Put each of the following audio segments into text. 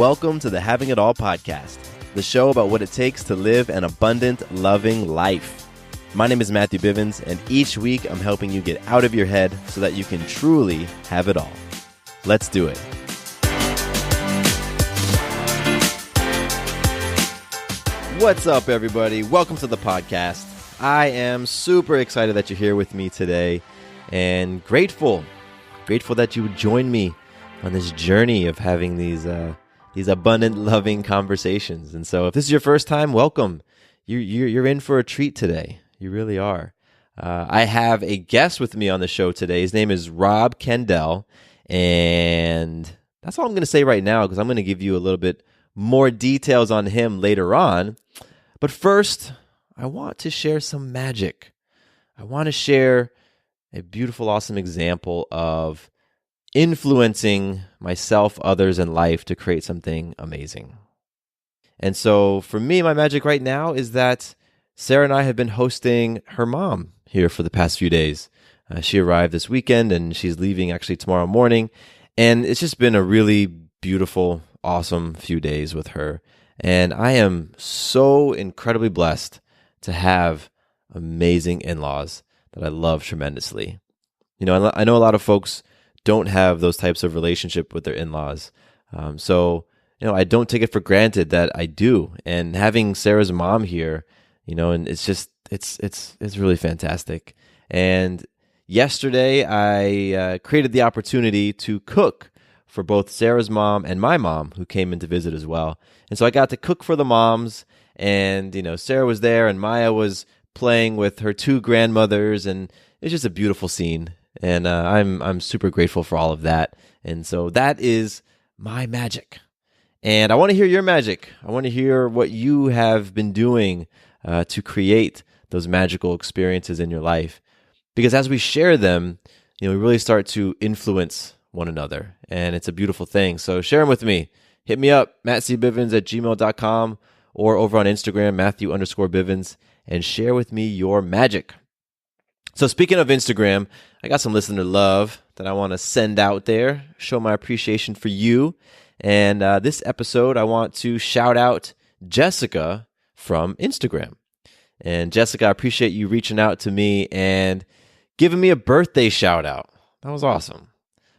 Welcome to the Having It All podcast, the show about what it takes to live an abundant, loving life. My name is Matthew Bivens, and each week I'm helping you get out of your head so that you can truly have it all. Let's do it. What's up, everybody? Welcome to the podcast. I am super excited that you're here with me today and grateful that you would join me on this journey of having these abundant, loving conversations. And so if this is your first time, welcome. You're in for a treat today. You really are. I have a guest with me on the show today. His name is Rob Kandell, and that's all I'm going to say right now because I'm going to give you a little bit more details on him later on. But first, I want to share some magic. I want to share a beautiful, awesome example of influencing myself, others, and life to create something amazing. And so for me, my magic right now is that Sarah and I have been hosting her mom here for the past few days. She arrived this weekend and she's leaving actually tomorrow morning. And it's just been a really beautiful, awesome few days with her. And I am so incredibly blessed to have amazing in-laws that I love tremendously. You know, I know a lot of folks don't have those types of relationship with their in-laws. So, you know, I don't take it for granted that I do. And having Sarah's mom here, you know, and it's just, it's really fantastic. And yesterday I created the opportunity to cook for both Sarah's mom and my mom, who came in to visit as well. And so I got to cook for the moms, and, you know, Sarah was there and Maya was playing with her two grandmothers, and it's just a beautiful scene. And I'm super grateful for all of that. And so that is my magic. And I want to hear your magic. I want to hear what you have been doing to create those magical experiences in your life. Because as we share them, you know, we really start to influence one another. And it's a beautiful thing. So share them with me. Hit me up, mattcbivens@gmail.com, or over on Instagram, Matthew_Bivens, and share with me your magic. So speaking of Instagram, I got some listener love that I want to send out there, show my appreciation for you. And this episode, I want to shout out Jessica from Instagram. And Jessica, I appreciate you reaching out to me and giving me a birthday shout out. That was awesome.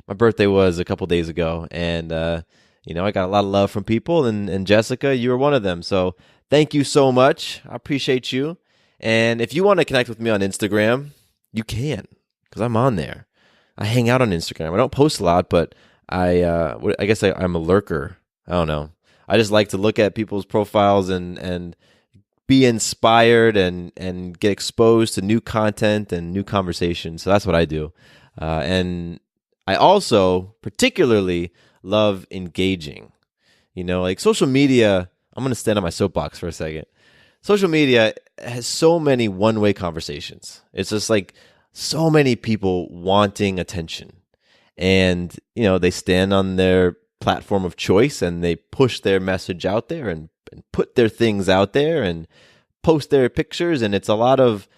My birthday was a couple days ago, and you know, I got a lot of love from people, and Jessica, you were one of them. So thank you so much. I appreciate you. And if you want to connect with me on Instagram, you can, because I'm on there. I hang out on Instagram. I don't post a lot, but I guess I'm a lurker. I don't know. I just like to look at people's profiles and be inspired and get exposed to new content and new conversations. So that's what I do. And I also particularly love engaging. You know, like social media, I'm going to stand on my soapbox for a second. Social media has so many one-way conversations. It's just like so many people wanting attention. And, you know, they stand on their platform of choice and they push their message out there and put their things out there and post their pictures. And it's a lot of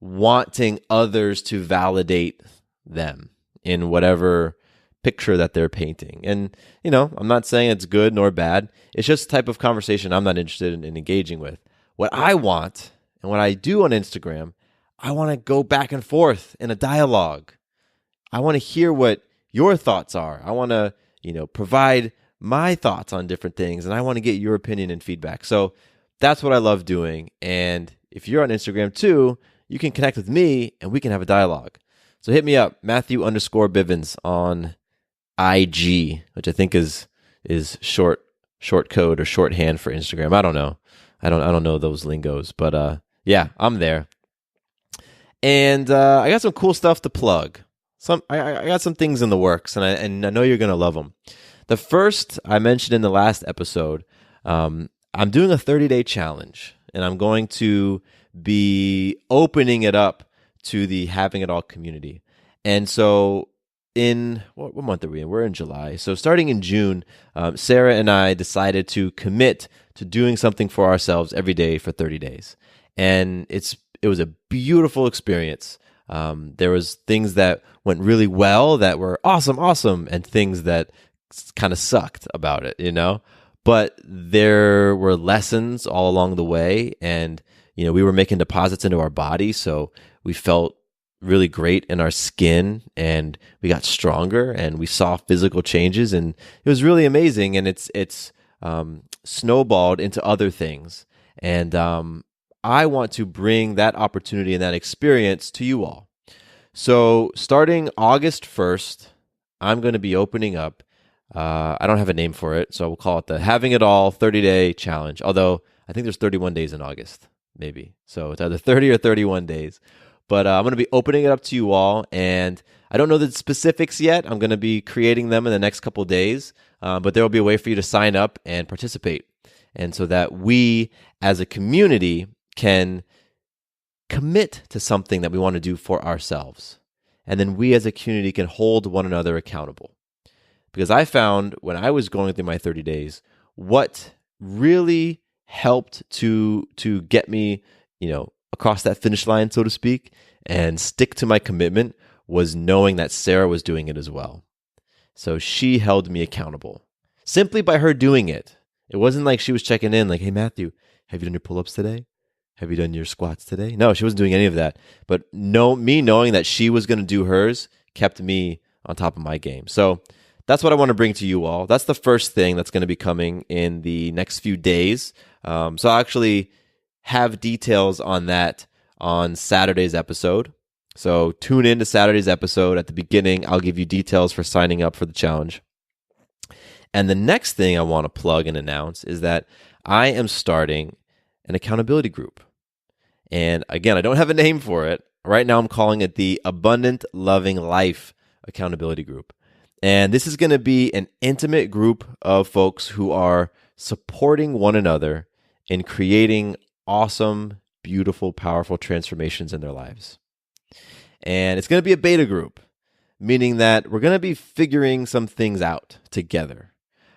wanting others to validate them in whatever picture that they're painting. And, you know, I'm not saying it's good nor bad. It's just the type of conversation I'm not interested in engaging with. What I want and what I do on Instagram, I want to go back and forth in a dialogue. I want to hear what your thoughts are. I want to, you know, provide my thoughts on different things, and I want to get your opinion and feedback. So that's what I love doing. And if you're on Instagram too, you can connect with me and we can have a dialogue. So hit me up, Matthew_Bivens on IG, which I think is short code or shorthand for Instagram. I don't know. I don't know those lingos, but yeah, I'm there. And I got some cool stuff to plug. I got some things in the works, and I know you're gonna love them. The first I mentioned in the last episode, I'm doing a 30-day challenge, and I'm going to be opening it up to the Having It All community. And so in, what month are we in? We're in July. So starting in June, Sarah and I decided to commit to doing something for ourselves every day for 30 days. And it was a beautiful experience. There was things that went really well that were awesome, and things that kind of sucked about it, you know? but there were lessons all along the way, and we were making deposits into our body, so we felt really great in our skin, and we got stronger, and we saw physical changes, and it was really amazing. And it's snowballed into other things, and I want to bring that opportunity and that experience to you all. So starting August 1st, I'm going to be opening up. I don't have a name for it, so we'll call it the Having It All 30-Day Challenge. Although I think there's 31 days in August, maybe. So it's either 30 or 31 days. But I'm going to be opening it up to you all, and I don't know the specifics yet. I'm going to be creating them in the next couple of days, but there will be a way for you to sign up and participate, and so that we as a community can commit to something that we want to do for ourselves, and then we as a community can hold one another accountable. Because I found when I was going through my 30 days, what really helped to get me, across that finish line, so to speak, and stick to my commitment was knowing that Sarah was doing it as well. So she held me accountable simply by her doing it. It wasn't like she was checking in like, hey, Matthew, have you done your pull-ups today? Have you done your squats today? No, she wasn't doing any of that. But me knowing that she was going to do hers kept me on top of my game. So that's what I want to bring to you all. That's the first thing that's going to be coming in the next few days. So I'll actually have details on that on Saturday's episode. So tune in to Saturday's episode. At the beginning, I'll give you details for signing up for the challenge. And the next thing I want to plug and announce is that I am starting an accountability group. And again, I don't have a name for it. Right now, I'm calling it the Abundant Loving Life Accountability Group. And this is going to be an intimate group of folks who are supporting one another in creating awesome, beautiful, powerful transformations in their lives. And it's going to be a beta group, meaning that we're going to be figuring some things out together.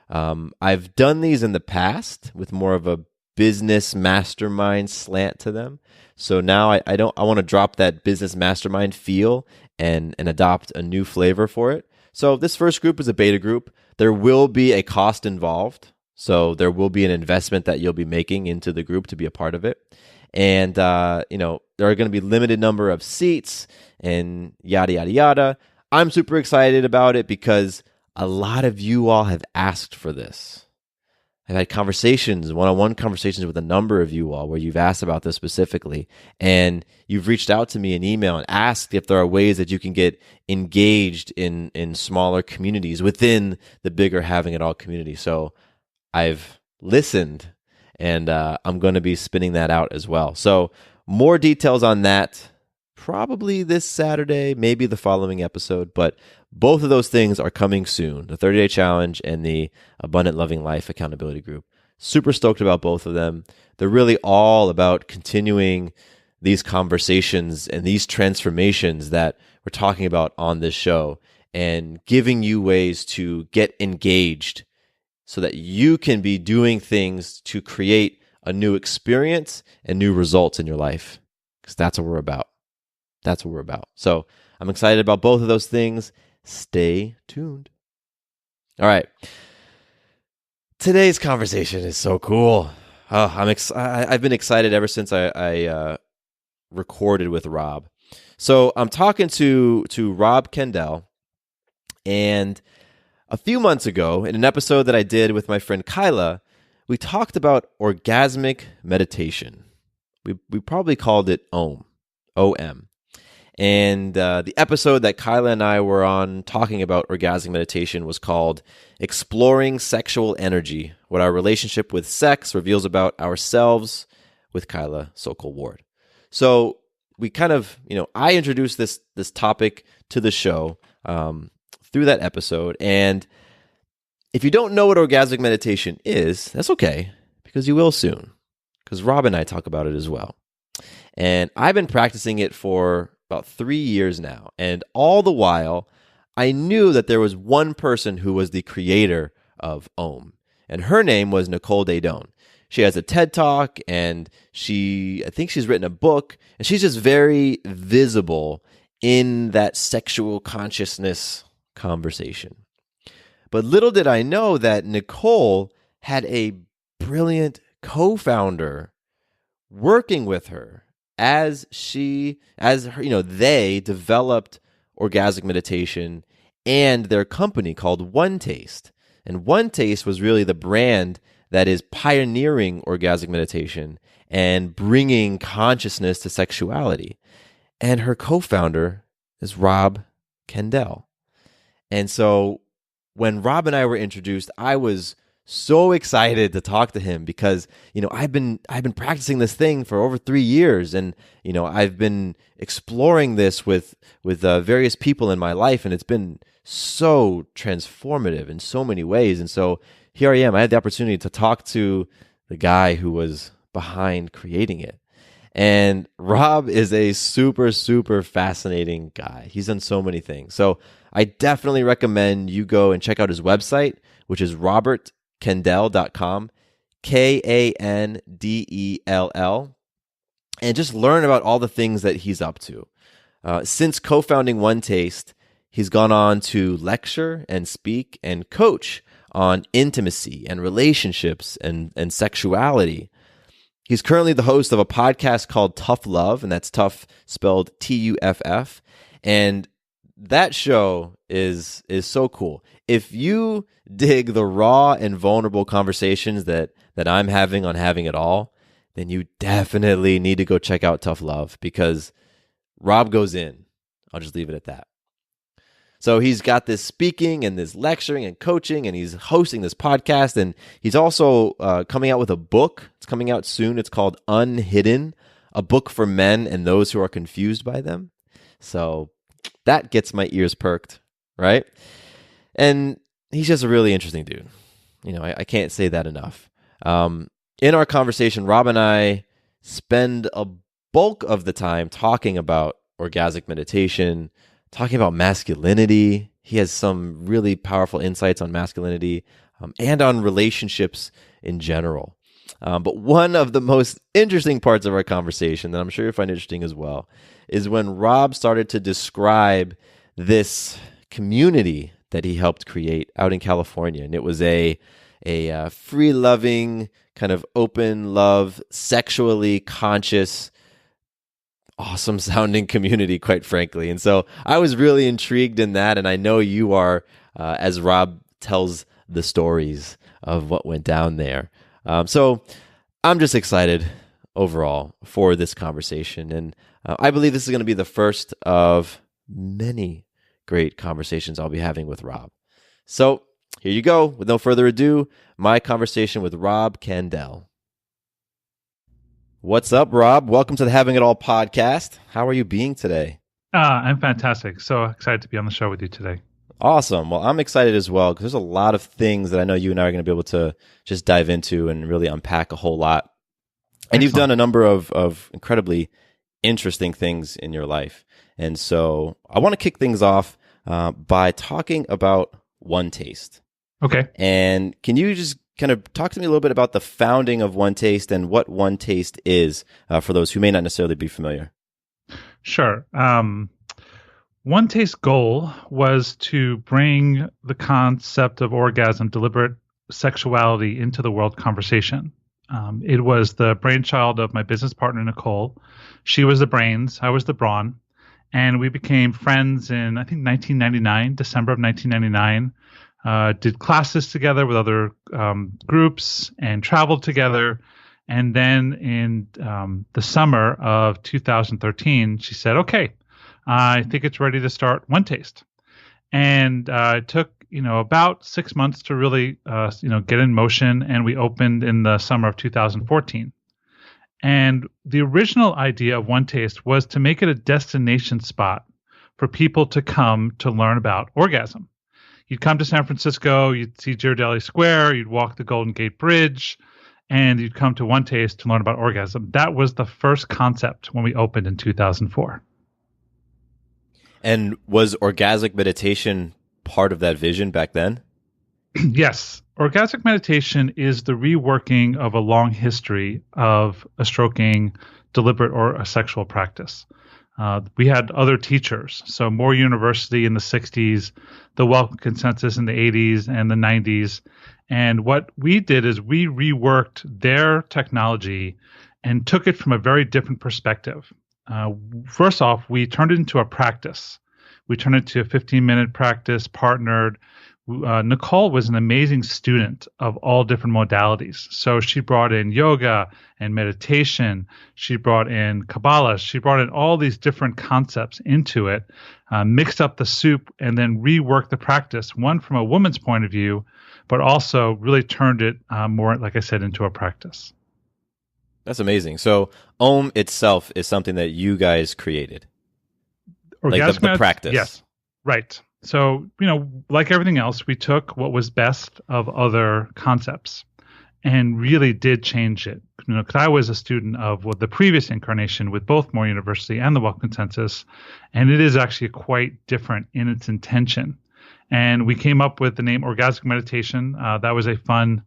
I've done these in the past with more of a business mastermind slant to them. So now I want to drop that business mastermind feel and adopt a new flavor for it. So this first group is a beta group. There will be a cost involved. So there will be an investment that you'll be making into the group to be a part of it. And, there are going to be limited number of seats and yada, yada, yada. I'm super excited about it because a lot of you all have asked for this. I've had conversations, one-on-one conversations with a number of you all where you've asked about this specifically, and you've reached out to me in email and asked if there are ways that you can get engaged in smaller communities within the bigger Having It All community. So I've listened, and I'm going to be spinning that out as well. So more details on that probably this Saturday, maybe the following episode, but both of those things are coming soon, the 30-Day Challenge and the Abundant Loving Life Accountability Group. Super stoked about both of them. They're really all about continuing these conversations and these transformations that we're talking about on this show and giving you ways to get engaged so that you can be doing things to create a new experience and new results in your life, because that's what we're about. That's what we're about. So I'm excited about both of those things. Stay tuned. All right. Today's conversation is so cool. I've been excited ever since I recorded with Rob. So I'm talking to Rob Kandell, and a few months ago, in an episode that I did with my friend Kyla, we talked about orgasmic meditation. We probably called it OM, O-M. And the episode that Kyla and I were on talking about orgasmic meditation was called Exploring Sexual Energy, What Our Relationship with Sex Reveals About Ourselves, with Kyla Sokol-Ward. So we kind of, I introduced this topic to the show through that episode. And if you don't know what orgasmic meditation is, that's okay, because you will soon, because Rob and I talk about it as well. And I've been practicing it for about 3 years now. And all the while, I knew that there was one person who was the creator of OM. And her name was Nicole Daedone. She has a TED Talk, and I think she's written a book, and she's just very visible in that sexual consciousness conversation. But little did I know that Nicole had a brilliant co-founder working with her they developed orgasmic meditation and their company called One Taste. And One Taste was really the brand that is pioneering orgasmic meditation and bringing consciousness to sexuality. And her co-founder is Rob Kandell. And so when Rob and I were introduced, I was so excited to talk to him because, I've been practicing this thing for over 3 years, and, I've been exploring this with various people in my life, and it's been so transformative in so many ways. And so here I am. I had the opportunity to talk to the guy who was behind creating it. And Rob is a super, super fascinating guy. He's done so many things. So I definitely recommend you go and check out his website, which is robertkandell.com, Kandell, and just learn about all the things that he's up to. Since co-founding One Taste, he's gone on to lecture and speak and coach on intimacy and relationships and sexuality. He's currently the host of a podcast called Tough Love, and that's tough spelled Tuff. And that show is so cool. If you dig the raw and vulnerable conversations that I'm having on Having It All, then you definitely need to go check out Tough Love, because Rob goes in. I'll just leave it at that. So he's got this speaking and this lecturing and coaching, and he's hosting this podcast, and he's also coming out with a book. It's coming out soon. It's called Unhidden, a book for men and those who are confused by them. So that gets my ears perked, right? And he's just a really interesting dude. I can't say that enough. In our conversation, Rob and I spend a bulk of the time talking about orgasmic meditation, talking about masculinity. He has some really powerful insights on masculinity and on relationships in general. But one of the most interesting parts of our conversation, that I'm sure you'll find interesting as well, is when Rob started to describe this community that he helped create out in California. And it was a free-loving, kind of open love, sexually conscious, awesome sounding community, quite frankly. And so I was really intrigued in that, and I know you are, as Rob tells the stories of what went down there. So I'm just excited overall for this conversation, and I believe this is going to be the first of many great conversations I'll be having with Rob. So here you go. With no further ado, my conversation with Rob Kandell. What's up, Rob? Welcome to the Having It All podcast. How are you being today? I'm fantastic. So excited to be on the show with you today. Awesome. Well, I'm excited as well, because there's a lot of things that I know you and I are going to be able to just dive into and really unpack a whole lot. And You've done a number of incredibly interesting things in your life. And so I want to kick things off by talking about One Taste. Okay. And can you just kind of talk to me a little bit about the founding of One Taste and what One Taste is for those who may not necessarily be familiar? Sure. One Taste goal was to bring the concept of orgasm, deliberate sexuality into the world conversation. It was the brainchild of my business partner, Nicole. She was the brains, I was the brawn. And we became friends in, I think, 1999, December of 1999. Did classes together with other groups and traveled together. And then in the summer of 2013, she said, okay, I think it's ready to start One Taste. And it took, about 6 months to really, get in motion. And we opened in the summer of 2014. And the original idea of One Taste was to make it a destination spot for people to come to learn about orgasm. You'd come to San Francisco, you'd see Ghirardelli Square, you'd walk the Golden Gate Bridge, and you'd come to One Taste to learn about orgasm. That was the first concept when we opened in 2004. And was orgasmic meditation part of that vision back then? Yes. Orgasmic meditation is the reworking of a long history of a stroking, deliberate, or a sexual practice. We had other teachers, so more university in the 60s, the Welcome Consensus in the 80s and the 90s. And what we did is we reworked their technology and took it from a very different perspective. First off, we turned it into a practice. We turned it to a 15-minute practice, partnered. Nicole was an amazing student of all different modalities. So she brought in yoga and meditation. She brought in Kabbalah. She brought in all these different concepts into it, mixed up the soup, and then reworked the practice, one from a woman's point of view, but also really turned it more, like I said, into a practice. That's amazing. So Om itself is something that you guys created. Like the practice. Yes, right. So, like everything else, we took what was best of other concepts and really did change it. Because I was a student of the previous incarnation with both Moore University and the Welcome Consensus, and it is actually quite different in its intention. And we came up with the name Orgasmic Meditation. That was a fun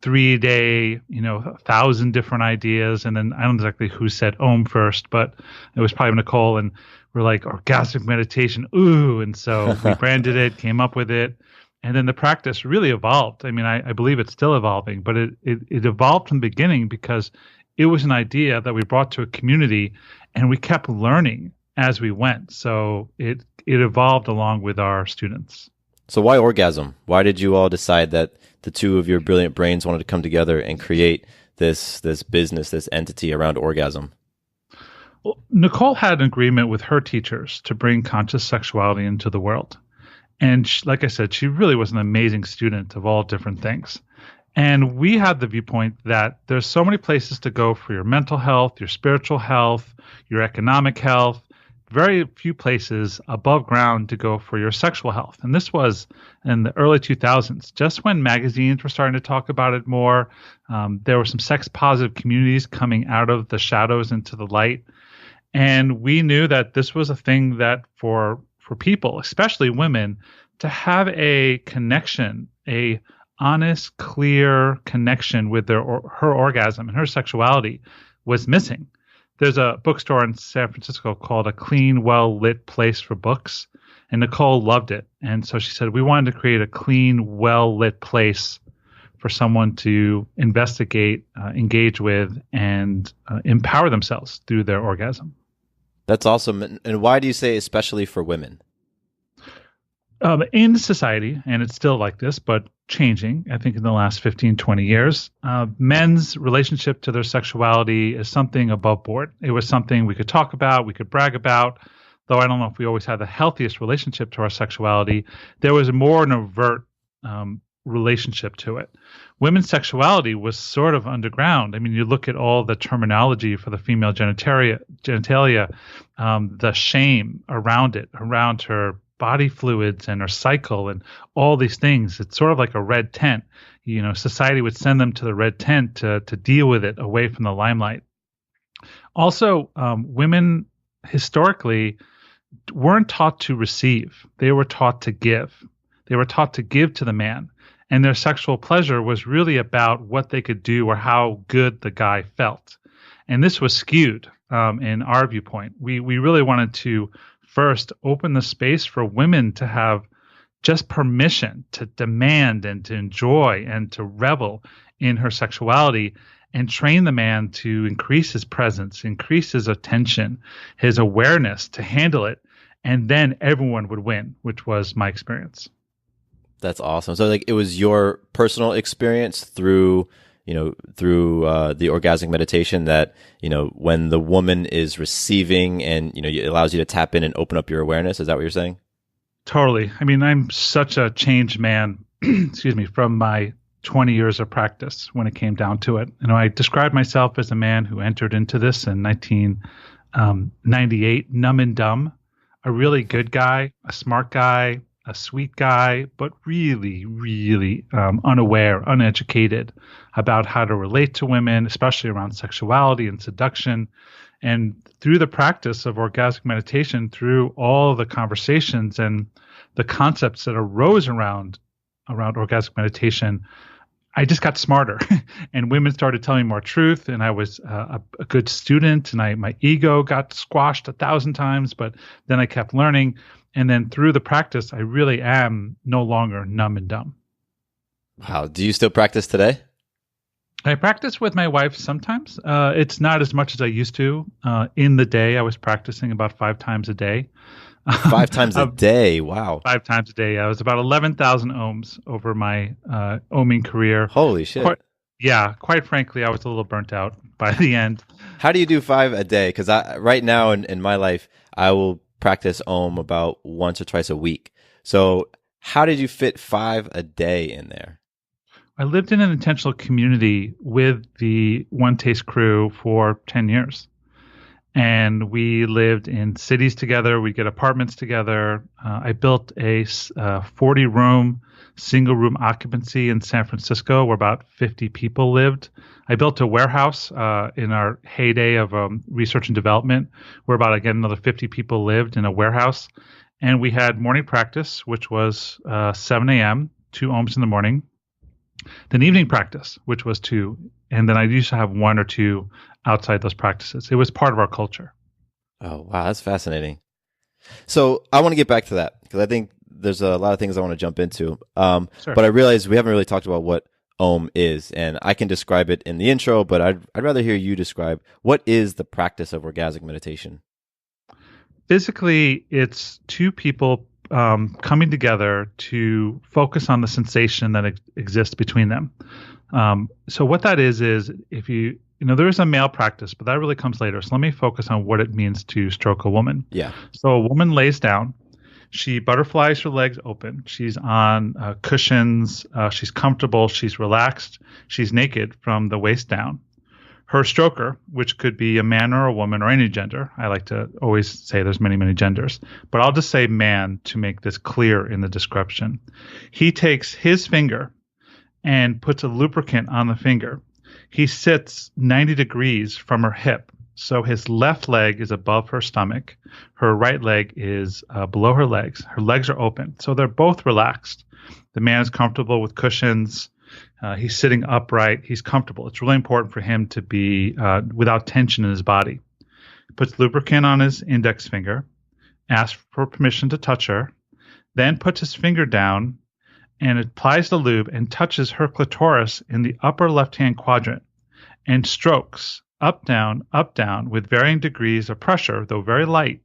3-day, 1,000 different ideas. And then I don't know exactly who said Om first, but it was probably Nicole. And we're like, Orgasmic Meditation, ooh. And so we branded it, came up with it. And then the practice really evolved. I mean, I believe it's still evolving, but it evolved from the beginning because it was an idea that we brought to a community and we kept learning as we went. So it evolved along with our students. So why orgasm? Why did you all decide that the two of your brilliant brains wanted to come together and create this business, this entity around orgasm? Well, Nicole had an agreement with her teachers to bring conscious sexuality into the world. And like I said, she really was an amazing student of all different things. And we had the viewpoint that there's so many places to go for your mental health, your spiritual health, your economic health, very few places above ground to go for your sexual health. And this was in the early 2000s, just when magazines were starting to talk about it more. There were some sex-positive communities coming out of the shadows into the light. And we knew that this was a thing that for people, especially women, to have a connection, a honest, clear connection with her orgasm and her sexuality was missing. There's a bookstore in San Francisco called A Clean, Well-Lit Place for Books, and Nicole loved it. And so she said, we wanted to create a clean, well-lit place for someone to investigate, engage with, and empower themselves through their orgasm. That's awesome. And why do you say especially for women? In society, and it's still like this, but changing, I think in the last 15, 20 years, men's relationship to their sexuality is something above board. It was something we could talk about, we could brag about, though I don't know if we always had the healthiest relationship to our sexuality. There was more an overt relationship to it. Women's sexuality was sort of underground. I mean, you look at all the terminology for the female genitalia, the shame around it, around her body fluids and her cycle and all these things. It's sort of like a red tent. Society would send them to the red tent to deal with it away from the limelight. Also, women historically weren't taught to receive. They were taught to give. They were taught to give to the man. And their sexual pleasure was really about what they could do or how good the guy felt. And this was skewed in our viewpoint. We really wanted to first open the space for women to have just permission to demand and to enjoy and to revel in her sexuality and train the man to increase his presence, increase his attention, his awareness to handle it. And then everyone would win, which was my experience. That's awesome. So it was your personal experience through the orgasmic meditation that, when the woman is receiving and, it allows you to tap in and open up your awareness. Is that what you're saying? Totally. I mean, I'm such a changed man, excuse me, from my 20 years of practice when it came down to it. I described myself as a man who entered into this in 1998, numb and dumb, a really good guy, a smart guy, a sweet guy, but really, really unaware, uneducated about how to relate to women, especially around sexuality and seduction. And through the practice of orgasmic meditation, through all the conversations and the concepts that arose around orgasmic meditation, I just got smarter, and women started telling me more truth, and I was a good student, and my ego got squashed 1,000 times, but then I kept learning, and then through the practice, I really am no longer numb and dumb. Wow. Do you still practice today? I practice with my wife sometimes. It's not as much as I used to. In the day, I was practicing about 5 times a day. 5 times a day. Wow. 5 times a day. I was about 11,000 ohms over my ohming career. Holy shit. Quite frankly, I was a little burnt out by the end. How do you do 5 a day? Because right now in my life, I will practice Om about once or twice a week. So how did you fit 5 a day in there? I lived in an intentional community with the One Taste crew for 10 years. And we lived in cities together. We'd get apartments together. I built a 40-room, single-room occupancy in San Francisco where about 50 people lived. I built a warehouse in our heyday of research and development where about, again, another 50 people lived in a warehouse. And we had morning practice, which was 7 a.m., 2 ohms in the morning. Then evening practice, which was 2. And then I used to have 1 or 2 outside those practices. It was part of our culture. Oh, wow. That's fascinating. So I want to get back to that because I think there's a lot of things I want to jump into. Sure. But I realize we haven't really talked about what Om is, and I can describe it in the intro, but I'd rather hear you describe what is the practice of orgasmic meditation. Physically, it's 2 people coming together to focus on the sensation that exists between them. So what that is if you there is a male practice, but that really comes later. So let me focus on what it means to stroke a woman. Yeah. So a woman lays down. She butterflies her legs open. She's on cushions. She's comfortable. She's relaxed. She's naked from the waist down. Her stroker, which could be a man or a woman or any gender. I like to always say there's many, many genders, but I'll just say man to make this clear in the description. He takes his finger and puts a lubricant on the finger. He sits 90 degrees from her hip. So his left leg is above her stomach. Her right leg is below her legs. Her legs are open. So they're both relaxed. The man is comfortable with cushions. He's sitting upright. He's comfortable. It's really important for him to be without tension in his body. He puts lubricant on his index finger, asks for permission to touch her, then puts his finger down and applies the lube and touches her clitoris in the upper left-hand quadrant and strokes up, down, with varying degrees of pressure, though very light,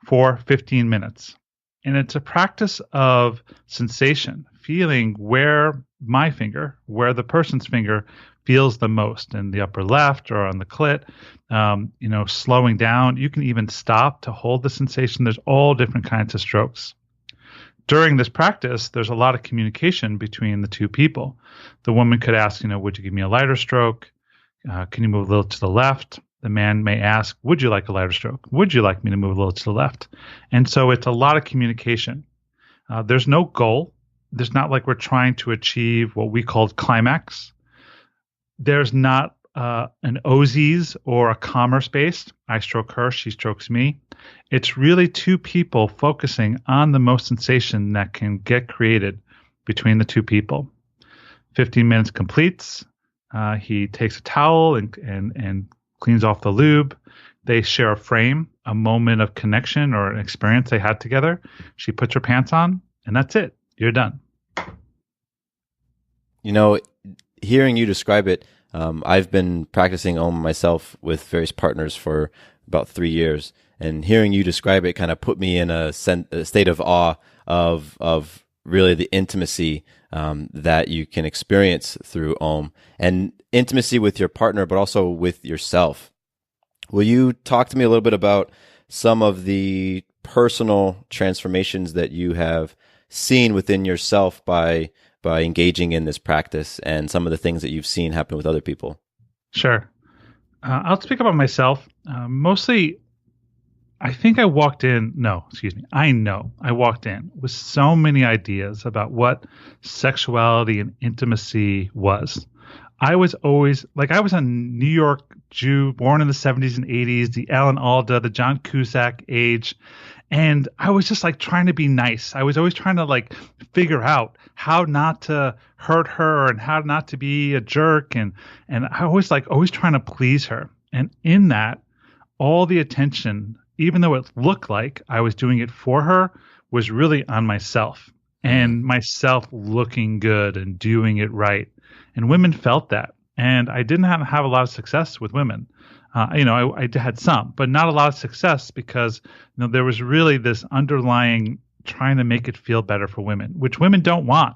for 15 minutes. And it's a practice of sensation, feeling where the person's finger feels the most in the upper left or on the clit, slowing down. You can even stop to hold the sensation. There's all different kinds of strokes. During this practice, there's a lot of communication between the 2 people. The woman could ask, would you give me a lighter stroke? Can you move a little to the left? The man may ask, would you like a lighter stroke? Would you like me to move a little to the left? And so it's a lot of communication. There's no goal. There's not like we're trying to achieve what we call climax. There's not an OZs or a commerce-based. I stroke her, she strokes me. It's really 2 people focusing on the most sensation that can get created between the 2 people. 15 minutes completes. He takes a towel and cleans off the lube. They share a frame, a moment of connection or an experience they had together. She puts her pants on, and that's it. You're done. Hearing you describe it, I've been practicing Om myself with various partners for about 3 years, and hearing you describe it kind of put me in a state of awe of really the intimacy that you can experience through Om, and intimacy with your partner, but also with yourself. Will you talk to me a little bit about some of the personal transformations that you have seen within yourself by engaging in this practice, and some of the things that you've seen happen with other people? Sure. I'll speak about myself. Mostly, I walked in with so many ideas about what sexuality and intimacy was. I was a New York Jew born in the 70s and 80s, the Alan Alda, the John Cusack age. And I was just like trying to be nice. I was always trying to like figure out how not to hurt her and how not to be a jerk. And I was like always trying to please her. And in that, all the attention, even though it looked like I was doing it for her, was really on myself and myself looking good and doing it right. And women felt that. And I didn't have a lot of success with women. I had some, but not a lot of success because there was really this underlying trying to make it feel better for women, which women don't want.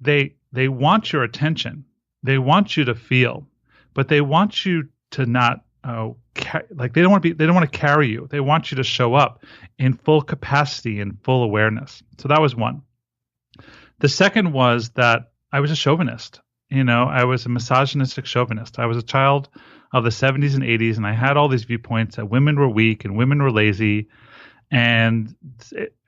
They want your attention. They want you to feel, but they want you to not they don't want to carry you. They want you to show up in full capacity and full awareness. So that was one. The second was that I was a chauvinist. I was a misogynistic chauvinist. I was a child of the 70s and 80s, and I had all these viewpoints that women were weak and women were lazy. And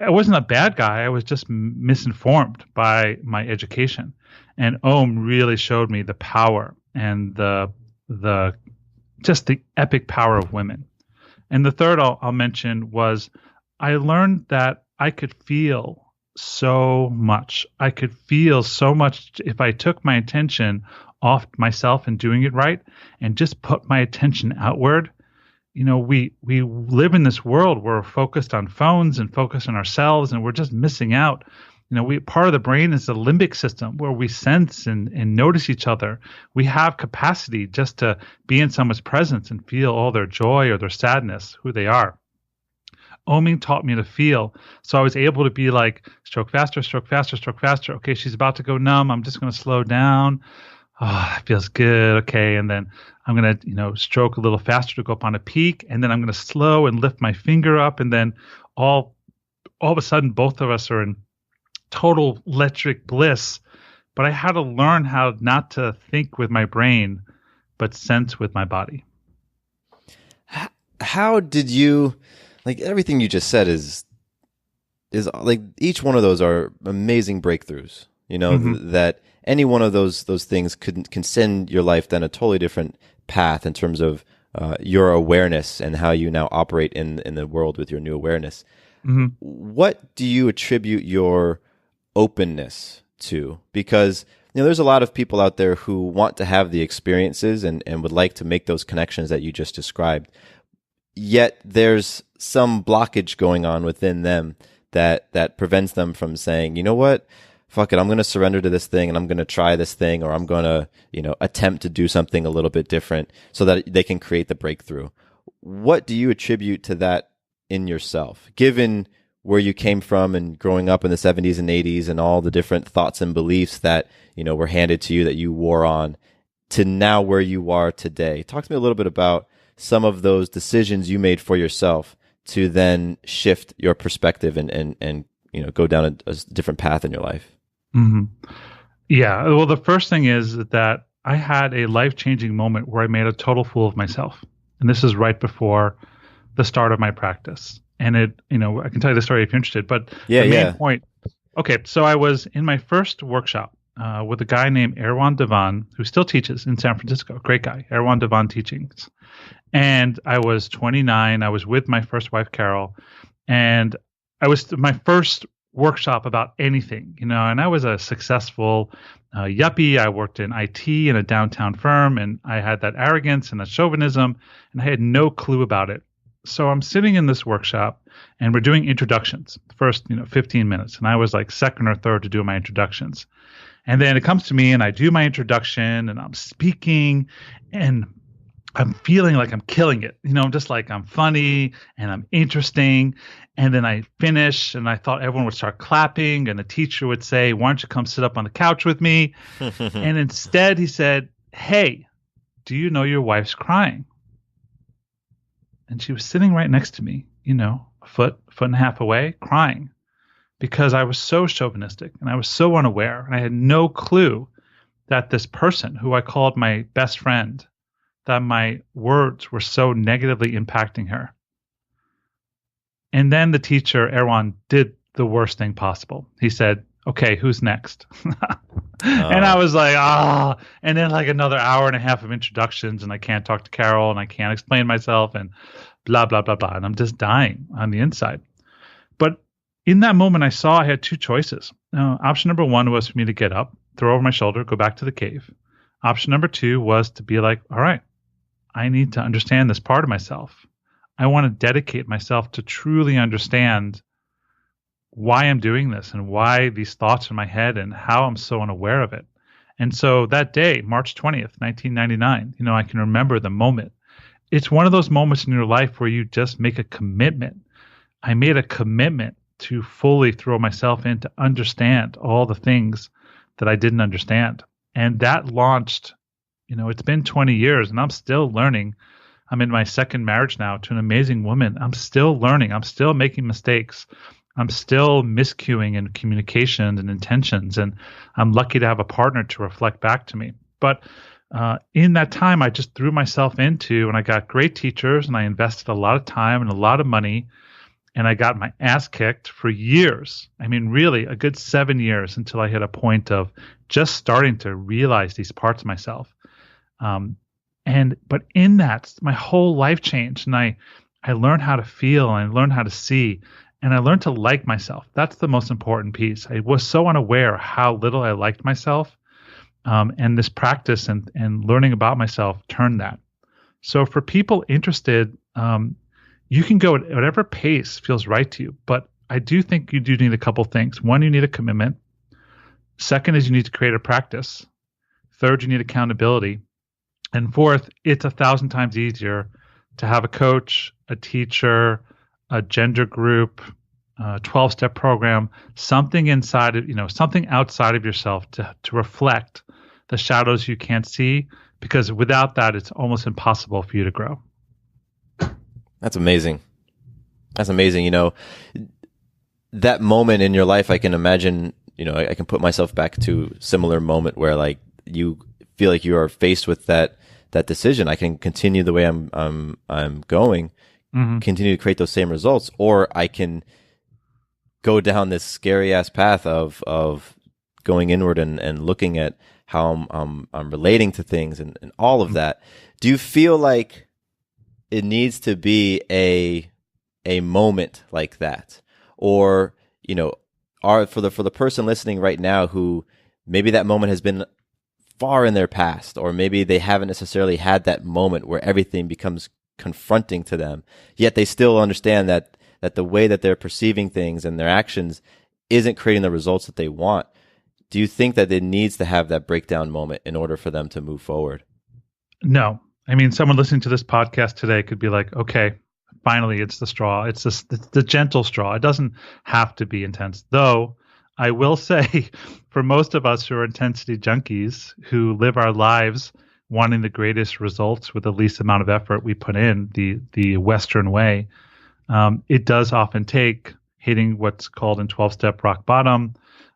I wasn't a bad guy. I was just misinformed by my education. And Om really showed me the power and the epic power of women. And the third I'll mention was I learned that I could feel so much. I could feel so much if I took my attention off myself and doing it right and just put my attention outward. We live in this world where we're focused on phones and focused on ourselves, and we're just missing out. Part of the brain is the limbic system where we sense and notice each other. We have capacity just to be in someone's presence and feel all their joy or their sadness, who they are. Oming taught me to feel. So I was able to be like, stroke faster, stroke faster, stroke faster. Okay, she's about to go numb. I'm just going to slow down. Oh, it feels good. Okay. And then I'm going to, stroke a little faster to go up on a peak. And then I'm going to slow and lift my finger up. And then all of a sudden, both of us are in total electric bliss. But I had to learn how not to think with my brain, but sense with my body. How did you, like everything you just said is like each one of those are amazing breakthroughs, that any one of those things can send your life down a totally different path in terms of your awareness and how you now operate in the world with your new awareness. Mm-hmm. What do you attribute your openness to? Because there's a lot of people out there who want to have the experiences and would like to make those connections that you just described. Yet there's some blockage going on within them that prevents them from saying, you know what? Fuck it, I'm going to surrender to this thing and I'm going to try this thing, or I'm going to, attempt to do something a little bit different so that they can create the breakthrough. What do you attribute to that in yourself, given where you came from and growing up in the 70s and 80s and all the different thoughts and beliefs that, were handed to you that you wore on to now where you are today? Talk to me a little bit about some of those decisions you made for yourself to then shift your perspective and go down a different path in your life. Mm-hmm. Yeah. Well, the first thing is that I had a life-changing moment where I made a total fool of myself. And this is right before the start of my practice. And I can tell you the story if you're interested, but the main point. Okay. So I was in my first workshop with a guy named Erwan Devan, who still teaches in San Francisco. Great guy, Erwan Devan Teachings. And I was 29. I was with my first wife, Carol. And I was my first workshop about anything, and I was a successful yuppie. I worked in IT in a downtown firm, and I had that arrogance and that chauvinism, and I had no clue about it. So I'm sitting in this workshop, and we're doing introductions, first 15 minutes, and I was like second or third to do my introductions. And then it comes to me, and I do my introduction, and I'm speaking, and I'm feeling like I'm killing it. I'm just like, I'm funny and I'm interesting. And then I finish, and I thought everyone would start clapping, and the teacher would say, why don't you come sit up on the couch with me? And instead he said, hey, do you know your wife's crying? And she was sitting right next to me, a foot and a half away, crying, because I was so chauvinistic and I was so unaware. And I had no clue that this person who I called my best friend, that my words were so negatively impacting her. And then the teacher, Erwan, did the worst thing possible. He said, okay, who's next? And I was like, and then like another hour and a half of introductions, and I can't talk to Carol, and I can't explain myself, and blah, blah, blah, blah. And I'm just dying on the inside. But in that moment, I saw I had two choices. Option number one was for me to get up, throw over my shoulder, go back to the cave. Option number two was to be like, all right, I need to understand this part of myself. I want to dedicate myself to truly understand why I'm doing this and why these thoughts in my head and how I'm so unaware of it. And so that day, March 20th, 1999, I can remember the moment. It's one of those moments in your life where you just make a commitment. I made a commitment to fully throw myself in to understand all the things that I didn't understand. And that launched, it's been 20 years and I'm still learning. I'm in my second marriage now to an amazing woman. I'm still learning. I'm still making mistakes. I'm still miscuing in communications and intentions. And I'm lucky to have a partner to reflect back to me. But in that time, I just threw myself into, and I got great teachers and I invested a lot of time and a lot of money. And I got my ass kicked for years. I mean, really a good 7 years until I hit a point of just starting to realize these parts of myself. But in that, my whole life changed, and I learned how to feel, and I learned how to see, and I learned to like myself. That's the most important piece. I was so unaware how little I liked myself, and this practice and learning about myself turned that. So for people interested, you can go at whatever pace feels right to you, but I do think you do need a couple things. One, you need a commitment. Second is you need to create a practice. Third, you need accountability. And fourth, it's 1,000 times easier to have a coach, a teacher, a gender group, a 12-step program, something inside of, something outside of yourself to reflect the shadows you can't see, because without that, it's almost impossible for you to grow. That's amazing. That's amazing. That moment in your life, I can imagine, I can put myself back to a similar moment where like you feel like you are faced with that decision. I can continue the way I'm going, continue to create those same results, or I can go down this scary ass path of going inward and looking at how I'm relating to things and all of that. Do you feel like it needs to be a moment like that, or for the person listening right now who maybe that moment has been far in their past, or maybe they haven't necessarily had that moment where everything becomes confronting to them, yet they still understand that the way that they're perceiving things and their actions isn't creating the results that they want. Do you think that it needs to have that breakdown moment in order for them to move forward? No. I mean, someone listening to this podcast today could be like, okay, finally, it's the straw. It's the gentle straw. It doesn't have to be intense. Though, I will say, for most of us who are intensity junkies, who live our lives wanting the greatest results with the least amount of effort we put in, the Western way, it does often take hitting what's called in 12-step rock bottom,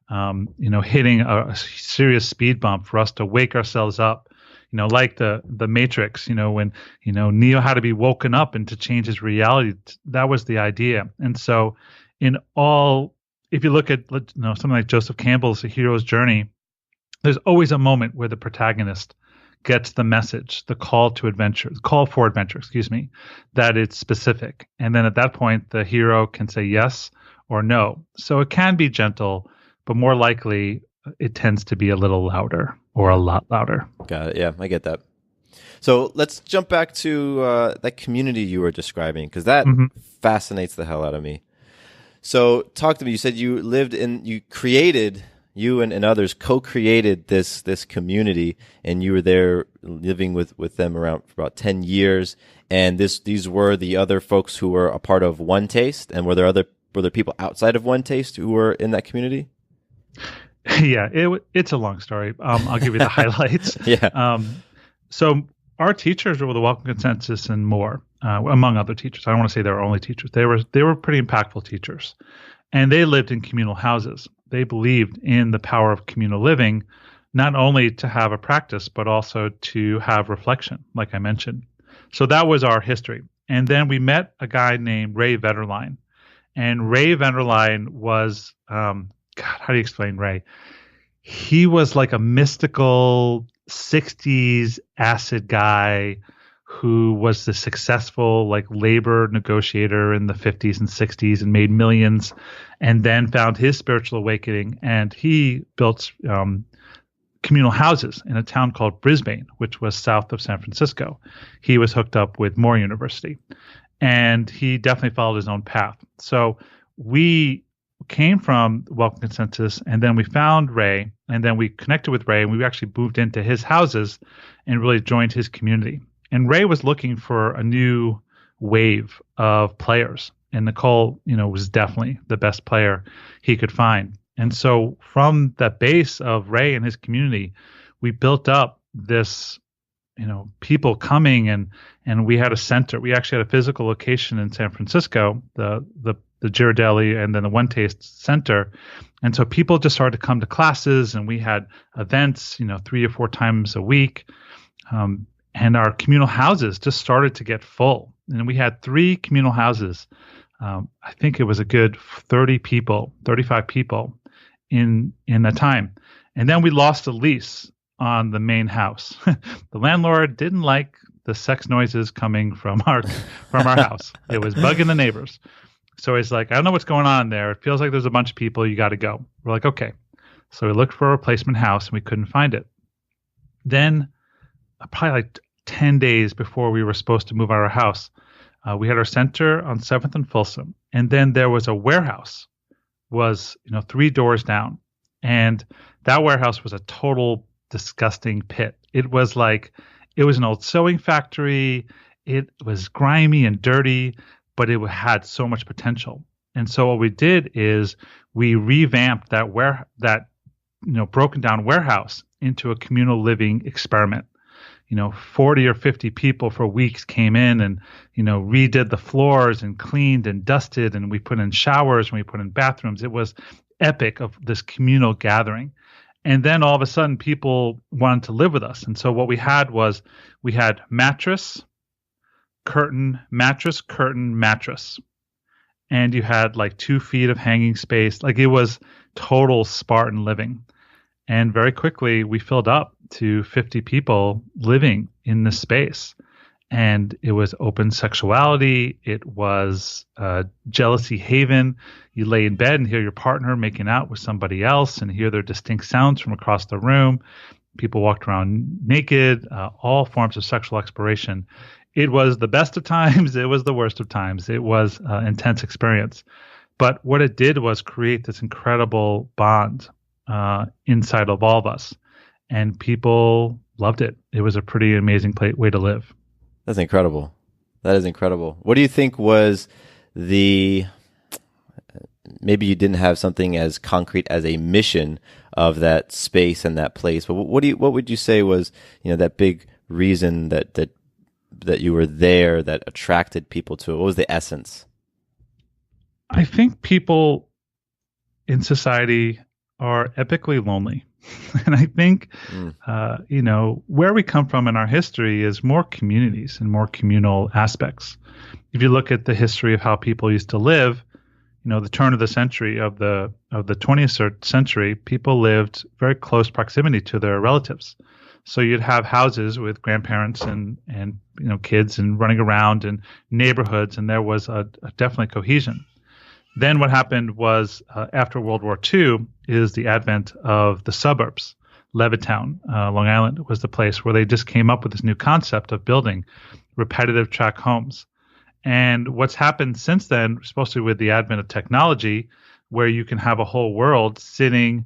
hitting a serious speed bump for us to wake ourselves up. Like the Matrix, when, Neo had to be woken up and to change his reality. That was the idea. And so if you look at, something like Joseph Campbell's A Hero's Journey, there's always a moment where the protagonist gets the message, the call for adventure, that it's specific. And then at that point, the hero can say yes or no. So it can be gentle, but more likely it tends to be a little louder or a lot louder. Got it. Yeah, I get that. So let's jump back to that community you were describing, because that fascinates the hell out of me. So talk to me. You said you and others co-created this community, and you were there living with them around for about 10 years. And these were the other folks who were a part of One Taste. And were there people outside of One Taste who were in that community? Yeah, it's a long story. I'll give you the highlights. Yeah. So our teachers were the Welcome Consensus and more, among other teachers. I don't want to say they were only teachers. They were pretty impactful teachers, and they lived in communal houses. They believed in the power of communal living, not only to have a practice, but also to have reflection, like I mentioned. So that was our history. And then we met a guy named Ray Vetterline, and Ray Vetterline was God, how do you explain Ray? He was like a mystical 60s acid guy who was the successful like labor negotiator in the 50s and 60s and made millions, and then found his spiritual awakening, and he built communal houses in a town called Brisbane, which was south of San Francisco. He was hooked up with Moore University, and he definitely followed his own path. So we came from Welcome Consensus, and then we found Ray, and then we connected with Ray, and we actually moved into his houses and really joined his community. And Ray was looking for a new wave of players, and Nicole, was definitely the best player he could find. And so from that base of Ray and his community, we built up this, people coming, and we had a center. We actually had a physical location in San Francisco, the Ghirardelli, and then the One Taste Center. And so people just started to come to classes, and we had events, 3 or 4 times a week. And our communal houses just started to get full. And we had 3 communal houses. I think it was a good 35 people in that time. And then we lost a lease on the main house. The landlord didn't like the sex noises coming from our house. It was bugging the neighbors. So he's like, I don't know what's going on there. It feels like there's a bunch of people. You got to go. We're like, okay. So we looked for a replacement house, and we couldn't find it. Then probably like 10 days before we were supposed to move out of our house, we had our center on 7th and Folsom. And then there was a warehouse, was 3 doors down. And that warehouse was a total disgusting pit. It was an old sewing factory. It was grimy and dirty, but it had so much potential. And so what we did is we revamped that broken down warehouse into a communal living experiment. 40 or 50 people for weeks came in and, redid the floors and cleaned and dusted, and we put in showers and we put in bathrooms. It was epic of this communal gathering. And then all of a sudden people wanted to live with us. And so what we had was mattress, curtain, mattress. And you had like 2 feet of hanging space. Like it was total Spartan living. And very quickly we filled up to 50 people living in this space. And it was open sexuality. It was jealousy haven. You lay in bed and hear your partner making out with somebody else and hear their distinct sounds from across the room. People walked around naked, all forms of sexual exploration. It was the best of times. It was the worst of times. It was an intense experience. But what it did was create this incredible bond inside of all of us. And people loved it. It was a pretty amazing way to live. That's incredible. That is incredible. What do you think was maybe you didn't have something as concrete as a mission of that space and that place, but what would you say was, that big reason that you were there that attracted people to it? What was the essence? I think people in society are epically lonely. And I think, where we come from in our history is more communities and more communal aspects. If you look at the history of how people used to live, the turn of the century of the 20th century, people lived very close proximity to their relatives. So you'd have houses with grandparents and kids and running around and neighborhoods, and there was a definitely cohesion. Then what happened was after World War II is the advent of the suburbs. Levittown, Long Island, was the place where they just came up with this new concept of building repetitive track homes. And what's happened since then, especially with the advent of technology, where you can have a whole world sitting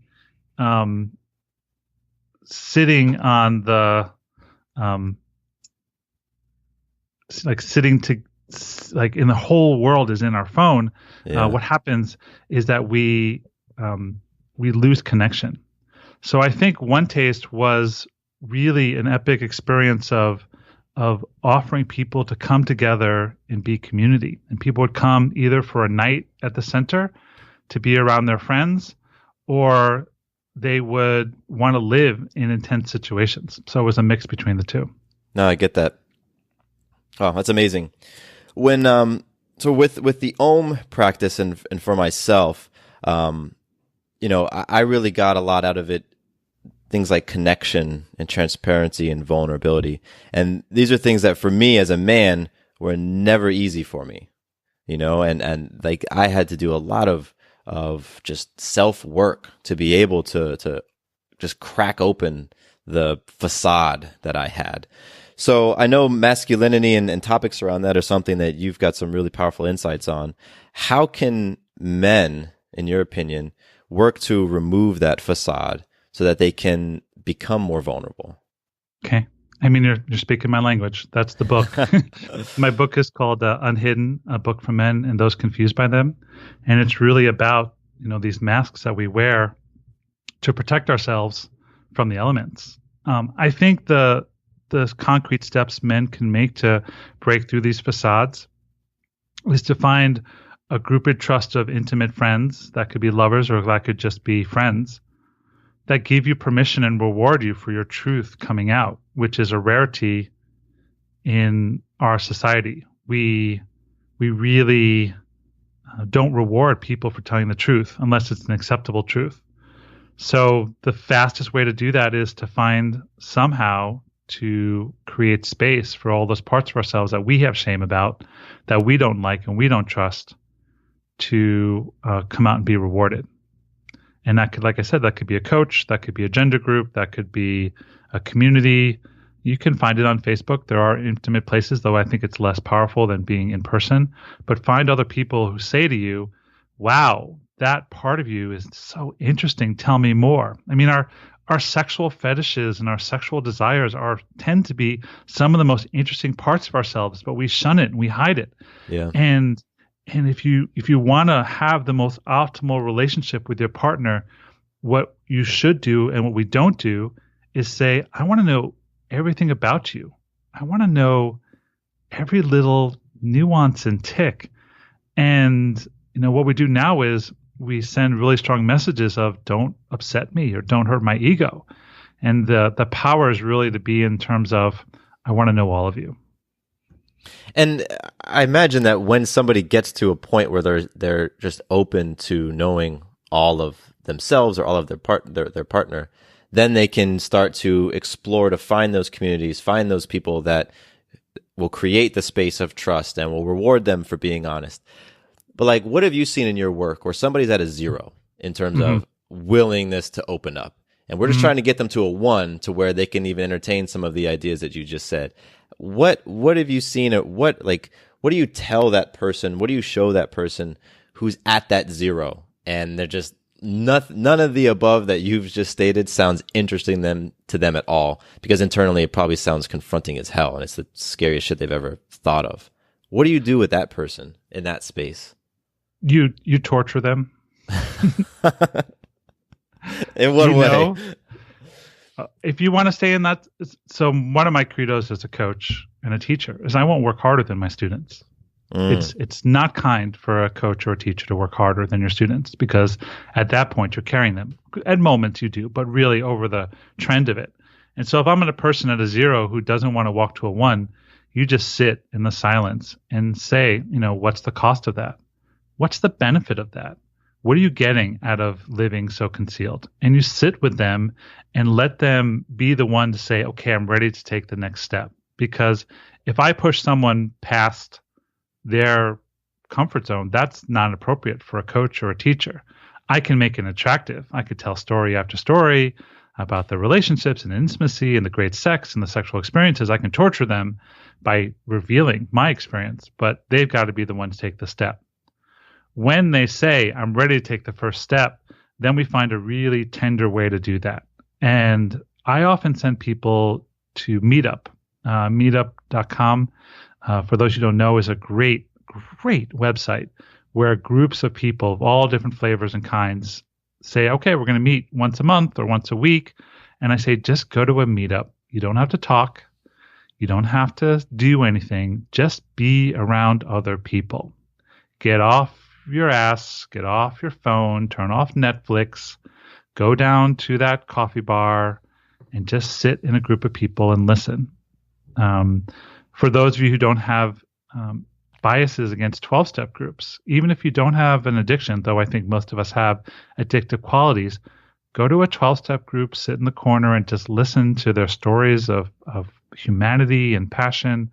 on the in the whole world is in our phone. Yeah. What happens is that we lose connection. So I think One Taste was really an epic experience of offering people to come together and be community. And people would come either for a night at the center to be around their friends, or they would want to live in intense situations. So it was a mix between the two. No, I get that. Oh, that's amazing. When so with the Om practice and for myself, I really got a lot out of it things like connection and transparency and vulnerability. And these are things that for me as a man were never easy for me, and like I had to do a lot of just self work to be able to just crack open the facade that I had. So I know masculinity and topics around that are something that you've got some really powerful insights on. How can men, in your opinion, work to remove that facade so that they can become more vulnerable? Okay. I mean, you're speaking my language. That's the book. My book is called Unhidden, a book for men and those confused by them. And it's really about, these masks that we wear to protect ourselves from the elements. I think the concrete steps men can make to break through these facades is to find a group of trust of intimate friends, that could be lovers or that could just be friends, that give you permission and reward you for your truth coming out, which is a rarity in our society. We really don't reward people for telling the truth unless it's an acceptable truth. So the fastest way to do that is to find somehow to create space for all those parts of ourselves that we have shame about, that we don't like and we don't trust, to come out and be rewarded. And that could, like I said, that could be a coach, that could be a gender group, that could be a community. You can find it on Facebook. There are intimate places, though I think it's less powerful than being in person. But find other people who say to you, wow, that part of you is so interesting. Tell me more. I mean, our sexual fetishes and our sexual desires tend to be some of the most interesting parts of ourselves, but we shun it and we hide it. Yeah. And if you want to have the most optimal relationship with your partner, what you should do and what we don't do is say, I want to know everything about you. I want to know every little nuance and tick. And what we do now is we send really strong messages of don't upset me or don't hurt my ego. And the power is really to be in terms of, I want to know all of you. And I imagine that when somebody gets to a point where they're just open to knowing all of themselves or all of their partner, then they can start to explore, to find those communities, find those people that will create the space of trust and will reward them for being honest. But like, what have you seen in your work where somebody's at a 0 in terms of willingness to open up? And we're just trying to get them to a 1 to where they can even entertain some of the ideas that you just said. What have you seen? What do you tell that person? What do you show that person who's at that 0 and they're just none of the above that you've just stated sounds interesting to them at all, because internally it probably sounds confronting as hell and it's the scariest shit they've ever thought of. What do you do with that person in that space? You torture them. In what way? If you want to stay in that, so one of my credos as a coach and a teacher is I won't work harder than my students. It's not kind for a coach or a teacher to work harder than your students, because at that point you're carrying them. At moments you do, but really over the trend of it. And so if I'm in a person at a 0 who doesn't want to walk to a 1, you just sit in the silence and say, what's the cost of that? What's the benefit of that? What are you getting out of living so concealed? And you sit with them and let them be the one to say, okay, I'm ready to take the next step. Because if I push someone past their comfort zone, that's not appropriate for a coach or a teacher. I can make it attractive. I could tell story after story about the relationships and intimacy and the great sex and the sexual experiences. I can torture them by revealing my experience, but they've got to be the one to take the step. When they say, I'm ready to take the first step, then we find a really tender way to do that. And I often send people to Meetup. Meetup.com, for those who don't know, is a great website where groups of people of all different flavors and kinds say, okay, we're going to meet once a month or once a week. And I say, just go to a meetup. You don't have to talk. You don't have to do anything. Just be around other people. Get off your ass, get off your phone, turn off Netflix, go down to that coffee bar and just sit in a group of people and listen. For those of you who don't have biases against 12-step groups, even if you don't have an addiction, though I think most of us have addictive qualities, go to a 12-step group, sit in the corner, and just listen to their stories of humanity and passion.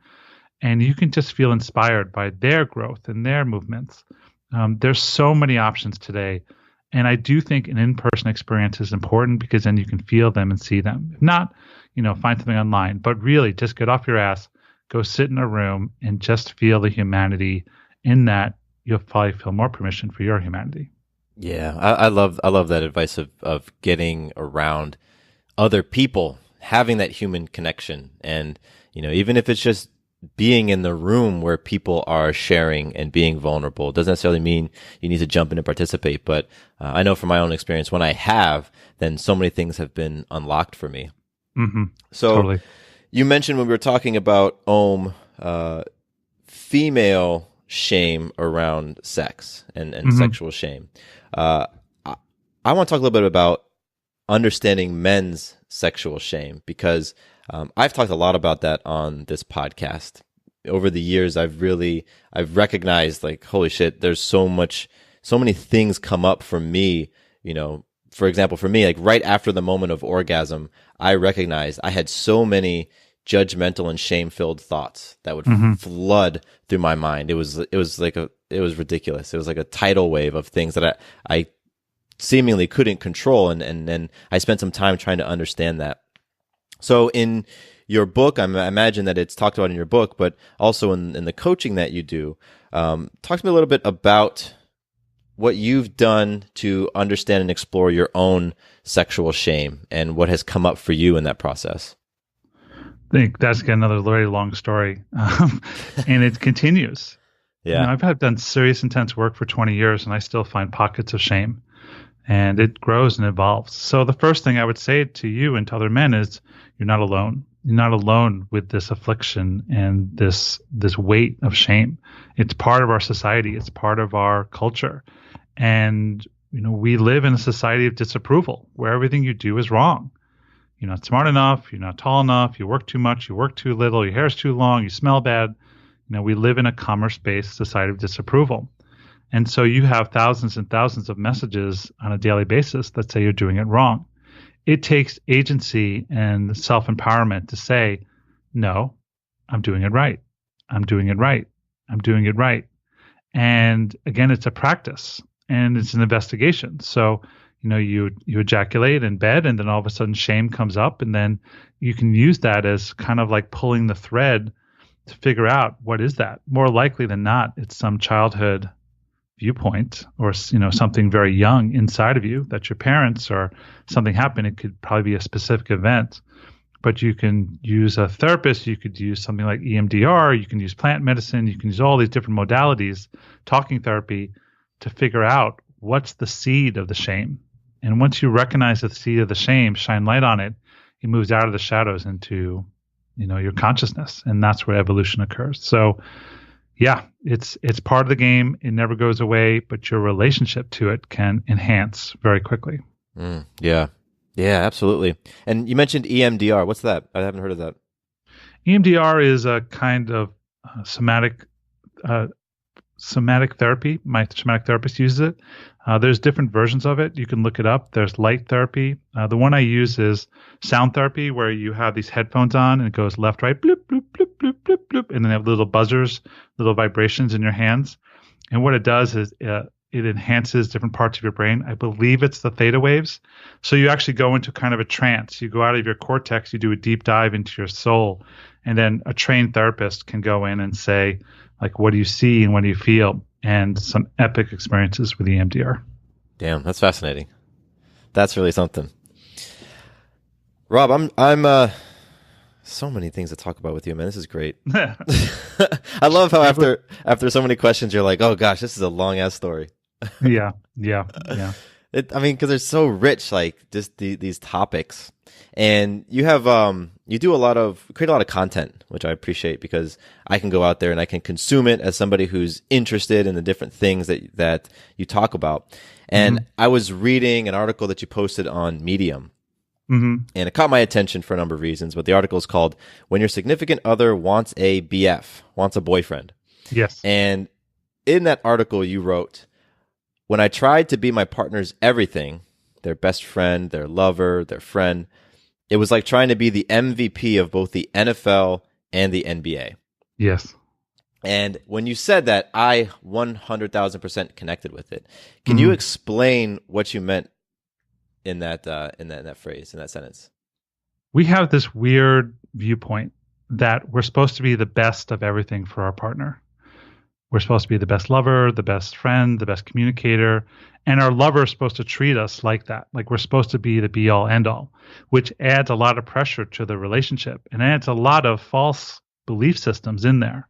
And you can just feel inspired by their growth and their movements. There's so many options today. And I do think an in-person experience is important because then you can feel them and see them. If not, find something online. But really, just get off your ass, go sit in a room, and just feel the humanity. In that, you'll probably feel more permission for your humanity. Yeah, I love that advice of getting around other people, having that human connection, and even if it's just being in the room where people are sharing and being vulnerable. It doesn't necessarily mean you need to jump in and participate, but I know from my own experience, when I have, then so many things have been unlocked for me. Mm-hmm. So totally. You mentioned when we were talking about female shame around sex and sexual shame. I want to talk a little bit about understanding men's sexual shame, because I've talked a lot about that on this podcast. Over the years, I've recognized, like, holy shit, there's so many things come up for me. For example, for me, like right after the moment of orgasm, I recognized I had so many judgmental and shame-filled thoughts that would flood through my mind. It was ridiculous. It was like a tidal wave of things that I seemingly couldn't control, and I spent some time trying to understand that. So in your book, I imagine that it's talked about in your book, but also in the coaching that you do, talk to me a little bit about what you've done to understand and explore your own sexual shame and what has come up for you in that process. I think that's another very long story, and it continues. Yeah, I've done serious, intense work for 20 years, and I still find pockets of shame, and it grows and evolves. So the first thing I would say to you and to other men is, you're not alone. You're not alone with this affliction and this weight of shame. It's part of our society. It's part of our culture, and we live in a society of disapproval where everything you do is wrong. You're not smart enough, you're not tall enough, you work too much, you work too little, your hair's too long, you smell bad. We live in a commerce-based society of disapproval. And so you have thousands and thousands of messages on a daily basis that say you're doing it wrong. It takes agency and self-empowerment to say, no, I'm doing it right. I'm doing it right. I'm doing it right. And again, it's a practice and it's an investigation. So you ejaculate in bed, and then all of a sudden shame comes up, and then you can use that as kind of like pulling the thread to figure out, what is that? More likely than not, it's some childhood viewpoint or something very young inside of you that your parents or something happened. It could probably be a specific event, but you can use a therapist. You could use something like EMDR. You can use plant medicine. You can use all these different modalities, talking therapy, to figure out what's the seed of the shame. And once you recognize the seed of the shame, shine light on it, it moves out of the shadows into, your consciousness. And that's where evolution occurs. So yeah, it's part of the game. It never goes away, but your relationship to it can enhance very quickly. Yeah, absolutely. And you mentioned EMDR. What's that? I haven't heard of that. EMDR is a kind of somatic therapy. My somatic therapist uses it. There's different versions of it. You can look it up. There's light therapy. The one I use is sound therapy, where you have these headphones on and it goes left, right, bloop, bloop, bloop, bloop, bloop, bloop, and then they have little buzzers, little vibrations in your hands. And what it does is it enhances different parts of your brain. I believe it's the theta waves. So you actually go into kind of a trance. You go out of your cortex, you do a deep dive into your soul, and then a trained therapist can go in and say, like, what do you see and what do you feel? And some epic experiences with EMDR. Damn, that's fascinating. That's really something. Rob, I'm so many things to talk about with you, man. This is great. I love how after so many questions, you're like, oh gosh, this is a long ass story. Yeah. Because they're so rich, like just these topics, and you have you do create a lot of content, which I appreciate, because I can go out there and I can consume it as somebody who's interested in the different things that you talk about. And I was reading an article that you posted on Medium, and it caught my attention for a number of reasons. But the article is called "When Your Significant Other Wants a BF, Wants a Boyfriend." Yes. And in that article, you wrote, "When I tried to be my partner's everything, their best friend, their lover, their friend. It was like trying to be the MVP of both the NFL and the NBA. Yes. And when you said that, I 100,000% connected with it. Can you explain what you meant in that phrase, in that sentence? We have this weird viewpoint that we're supposed to be the best of everything for our partner. We're supposed to be the best lover, the best friend, the best communicator, and our lover is supposed to treat us like that. Like we're supposed to be the be all end all, which adds a lot of pressure to the relationship and adds a lot of false belief systems in there.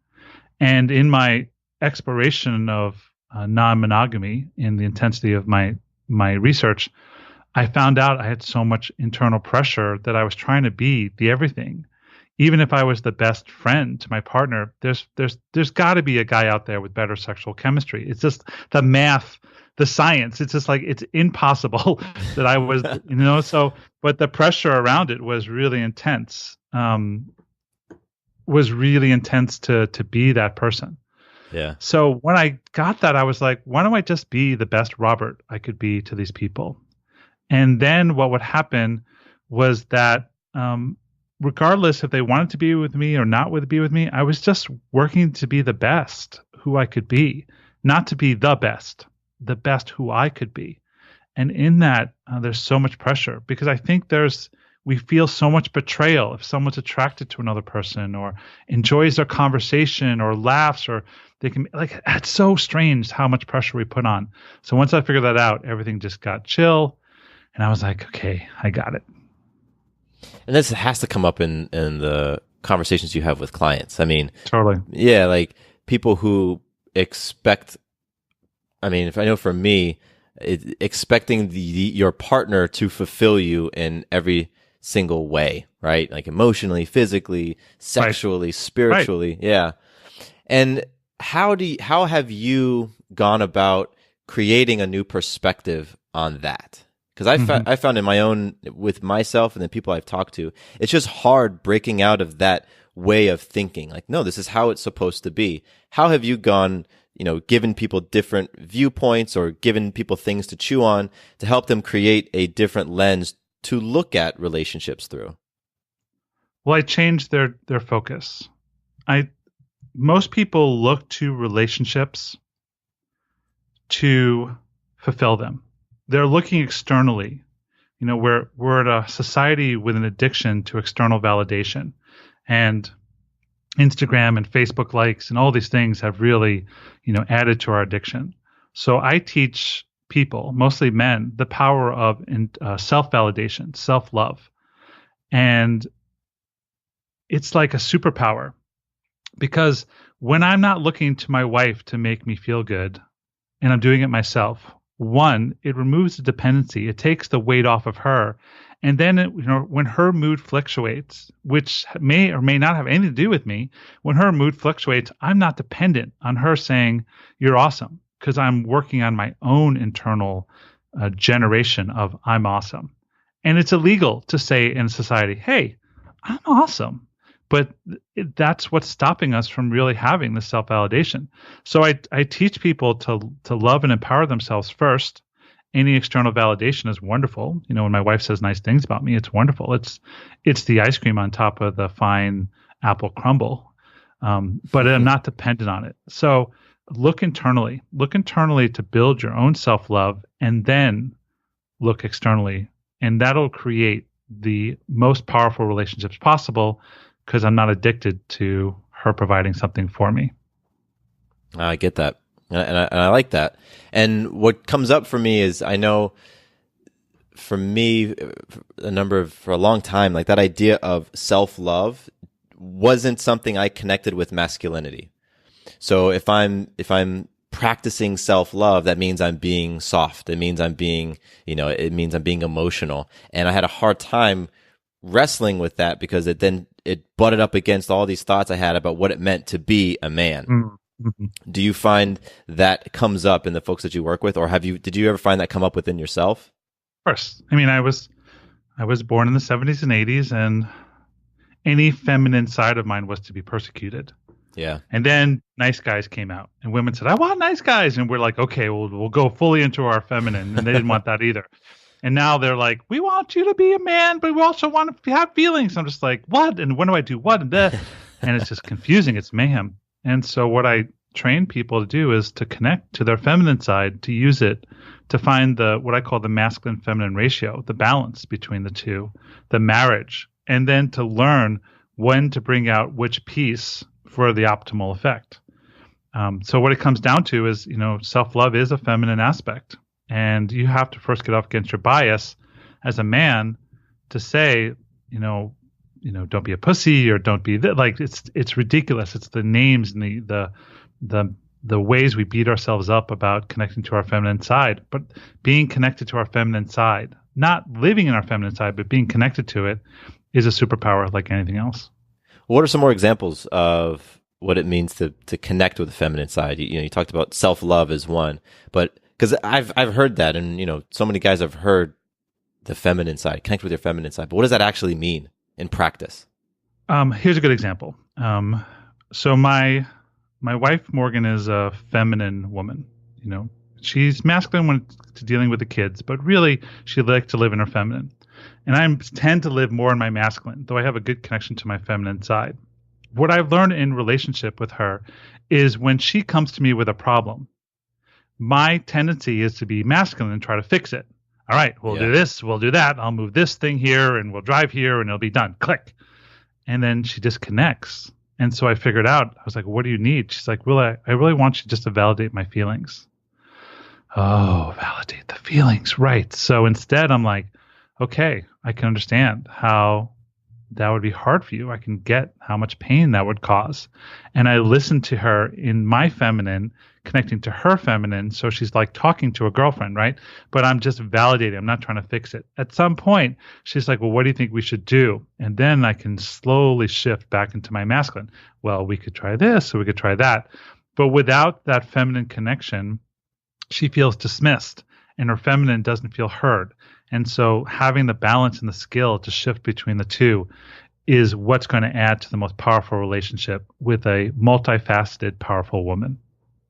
And in my exploration of non-monogamy, in the intensity of my research, I found out I had so much internal pressure that I was trying to be the everything. Even if I was the best friend to my partner, there's got to be a guy out there with better sexual chemistry. It's just the math, the science. It's just like it's impossible that I was, So, but the pressure around it was really intense. To be that person. Yeah. So when I got that, I was like, why don't I just be the best Robert I could be to these people? And then what would happen was that regardless if they wanted to be with me or not be with me, I was just working to be the best who I could be, not to be the best who I could be. And in that, there's so much pressure because I think we feel so much betrayal if someone's attracted to another person or enjoys their conversation or laughs, or they can it's so strange how much pressure we put on. So once I figured that out, everything just got chill. And I was like, okay, I got it. And this has to come up in the conversations you have with clients. I mean, totally. Yeah. Like people who expect, if I know for me, expecting your partner to fulfill you in every single way, right? Like emotionally, physically, sexually, right. Spiritually. Right. Yeah. And how have you gone about creating a new perspective on that? Because I found in my own, with myself and the people I've talked to, it's just hard breaking out of that way of thinking. Like, no, this is how it's supposed to be. How have you gone, given people different viewpoints or given people things to chew on to help them create a different lens to look at relationships through? Well, I changed their focus. Most people look to relationships to fulfill them. They're looking externally. We're at a society with an addiction to external validation, and Instagram and Facebook likes and all these things have really, added to our addiction. So I teach people, mostly men, the power of self-validation, self-love. And it's like a superpower because when I'm not looking to my wife to make me feel good and I'm doing it myself, one, it removes the dependency. It takes the weight off of her. And then, when her mood fluctuates, which may or may not have anything to do with me, when her mood fluctuates, I'm not dependent on her saying, "You're awesome," because I'm working on my own internal generation of "I'm awesome." And it's illegal to say in society, "Hey, I'm awesome." But that's what's stopping us from really having the self-validation. So I teach people to love and empower themselves first. Any external validation is wonderful. When my wife says nice things about me, it's wonderful. It's the ice cream on top of the fine apple crumble. But I'm not dependent on it. So look internally to build your own self-love, and then look externally. And that'll create the most powerful relationships possible, because I'm not addicted to her providing something for me. I get that. And I like that. And what comes up for me is, I know for me, for a long time, like that idea of self-love wasn't something I connected with masculinity. So if I'm practicing self-love, that means I'm being soft. It means I'm being, it means I'm being emotional. And I had a hard time wrestling with that because it butted up against all these thoughts I had about what it meant to be a man. Mm-hmm. Do you find that comes up in the folks that you work with, or did you ever find that come up within yourself? Of course. I was born in the 70s and 80s, and any feminine side of mine was to be persecuted. Yeah. And then nice guys came out, and women said, "I want nice guys," and we're like, "Okay, we'll go fully into our feminine," and they didn't want that either. And now they're like, we want you to be a man, but we also want to have feelings. I'm just like, what? And when do I do what? And it's just confusing. It's mayhem. And so what I train people to do is to connect to their feminine side, to use it to find what I call the masculine feminine ratio, the balance between the two, the marriage, and then to learn when to bring out which piece for the optimal effect. So what it comes down to is, self-love is a feminine aspect, and you have to first get off against your bias as a man to say, don't be a pussy or don't be like it's ridiculous. It's the names and the ways we beat ourselves up about connecting to our feminine side, but being connected to our feminine side, not living in our feminine side, but being connected to it is a superpower like anything else. What are some more examples of what it means to connect with the feminine side? You talked about self-love as one, but because I've heard that, and so many guys have heard the feminine side, connect with your feminine side, but what does that actually mean in practice? Here's a good example. So my wife Morgan is a feminine woman. She's masculine when it's dealing with the kids, but really she likes to live in her feminine. And I tend to live more in my masculine, though I have a good connection to my feminine side. What I've learned in relationship with her is when she comes to me with a problem, my tendency is to be masculine and try to fix it. All right, we'll do this, we'll do that. I'll move this thing here and we'll drive here and it'll be done. Click. And then she disconnects. And so I figured out, I was like, what do you need? She's like, well, I really want you just to validate my feelings. Oh, validate the feelings. Right. So instead I'm like, okay, I can understand how that would be hard for you. I can get how much pain that would cause. And I listened to her in my feminine, connecting to her feminine. So she's like talking to a girlfriend, right? But I'm just validating. I'm not trying to fix it. At some point, she's like, well, what do you think we should do? And then I can slowly shift back into my masculine. Well, we could try this or we could try that. But without that feminine connection, she feels dismissed and her feminine doesn't feel heard. And so having the balance and the skill to shift between the two is what's going to add to the most powerful relationship with a multifaceted, powerful woman.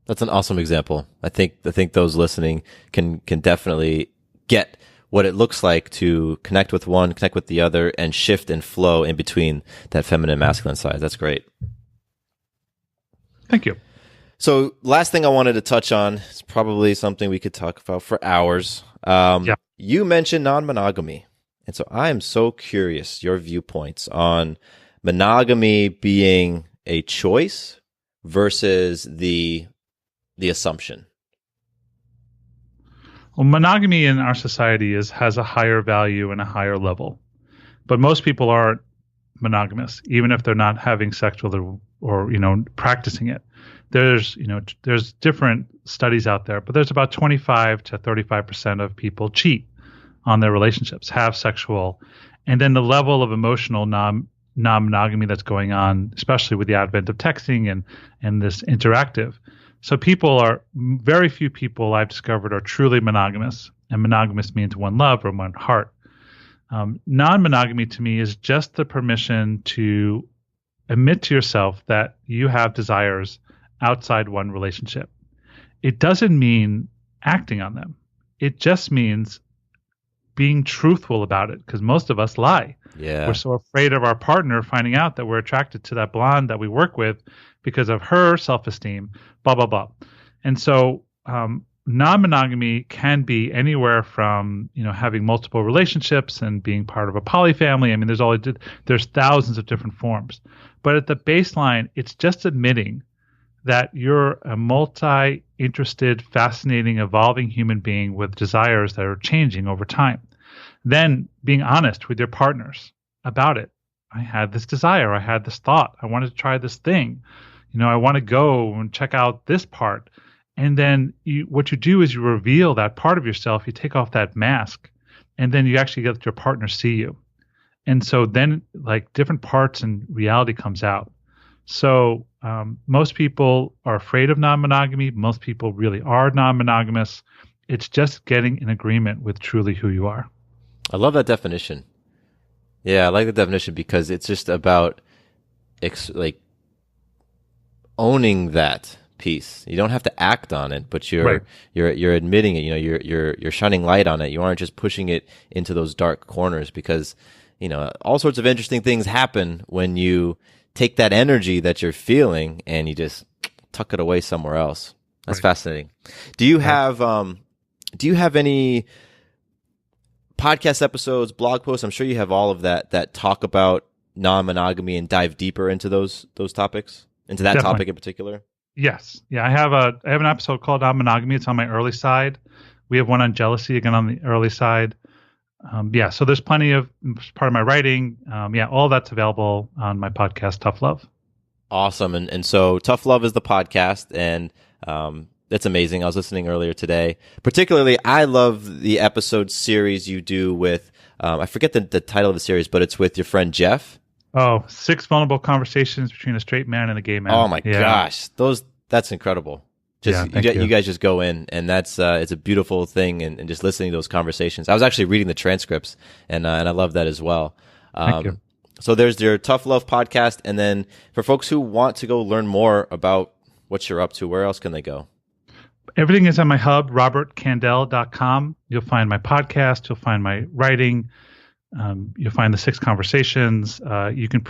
That's an awesome example. I think those listening can definitely get what it looks like to connect with one, connect with the other, and shift and flow in between that feminine and masculine side. That's great. Thank you. So last thing I wanted to touch on is probably something we could talk about for hours. You mentioned non-monogamy. And so I am so curious, your viewpoints on monogamy being a choice versus the assumption. Well, monogamy in our society has a higher value and a higher level. But most people aren't monogamous, even if they're not having sex with or practicing it. There's different studies out there, but there's about 25 to 35% of people cheat on their relationships, have sexual, and then the level of emotional non-monogamy that's going on, especially with the advent of texting and this interactive. So very few people I've discovered are truly monogamous, and monogamous means one love or one heart. Non-monogamy to me is just the permission to admit to yourself that you have desires outside one relationship. It doesn't mean acting on them. It just means being truthful about it, because most of us lie. Yeah. We're so afraid of our partner finding out that we're attracted to that blonde that we work with because of her self-esteem, blah, blah, blah. And so non-monogamy can be anywhere from, having multiple relationships and being part of a poly family. I mean, there's thousands of different forms. But at the baseline, it's just admitting that you're a multi-interested, fascinating, evolving human being with desires that are changing over time. Then being honest with your partners about it. I had this desire. I had this thought. I wanted to try this thing. I want to go and check out this part. And then what you do is you reveal that part of yourself. You take off that mask, and then you actually get your partner see you. And so then like different parts and reality comes out. So most people are afraid of non-monogamy. Most people really are non-monogamous. It's just getting in agreement with truly who you are. I love that definition. Yeah, I like the definition because it's just about owning that, piece. You don't have to act on it, but you're Right. you're admitting it. You know, you're shining light on it. You aren't just pushing it into those dark corners, because all sorts of interesting things happen when you take that energy that you're feeling and you just tuck it away somewhere else. That's fascinating. Do you have any podcast episodes, blog posts? I'm sure you have all of that talk about non-monogamy and dive deeper into those topics, into that Definitely. topic in particular. Yes. Yeah. I have an episode called Non-Monogamy. It's on my early side. We have one on jealousy, again, on the early side. So there's plenty of part of my writing. All that's available on my podcast, Tough Love. Awesome. And so Tough Love is the podcast, and that's amazing. I was listening earlier today. Particularly, I love the episode series you do with, I forget the title of the series, but it's with your friend Jeff. Oh, 6 vulnerable conversations between a straight man and a gay man. Oh my gosh. That's incredible. You guys just go in, and that's it's a beautiful thing, and just listening to those conversations. I was actually reading the transcripts, and I love that as well. Thank you. So there's your Tough Love podcast, and then for folks who want to go learn more about what you're up to, where else can they go? Everything is on my hub, robertkandell.com. You'll find my podcast. You'll find my writing. You'll find the 6 conversations. You can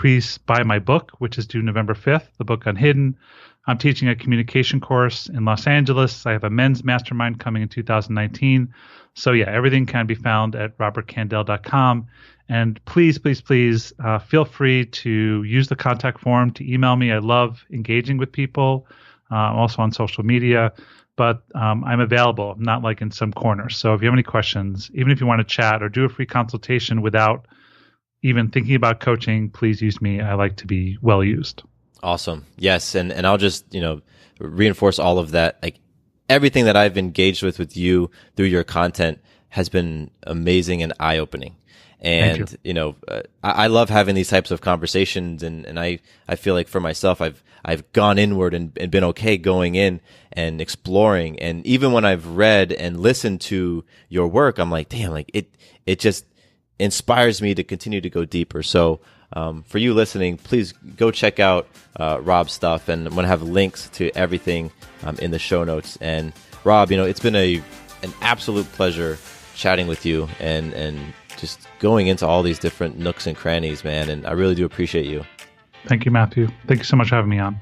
buy my book, which is due November 5th, the book Unhidden. I'm teaching a communication course in Los Angeles. I have a men's mastermind coming in 2019. So everything can be found at robertkandell.com. And please, please, please feel free to use the contact form to email me. I love engaging with people. I'm also on social media, but I'm available. I'm not like in some corner. So if you have any questions, even if you want to chat or do a free consultation without even thinking about coaching, please use me. I like to be well used. Awesome. Yes. And I'll just, reinforce all of that. Like everything that I've engaged with you through your content has been amazing and eye-opening. And, I love having these types of conversations, and I feel like for myself, I've gone inward and been okay going in and exploring. And even when I've read and listened to your work, I'm like, damn, like it just inspires me to continue to go deeper. So, for you listening, please go check out Rob's stuff, and I'm going to have links to everything in the show notes. And Rob, it's been an absolute pleasure chatting with you and just going into all these different nooks and crannies, man. And I really do appreciate you. Thank you, Matthew. Thank you so much for having me on.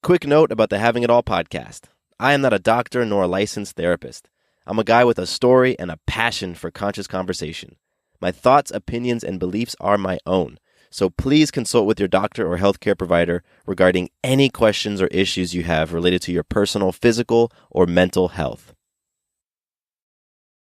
Quick note about the Having It All podcast. I am not a doctor nor a licensed therapist. I'm a guy with a story and a passion for conscious conversation. My thoughts, opinions, and beliefs are my own. So please consult with your doctor or healthcare provider regarding any questions or issues you have related to your personal, physical, or mental health.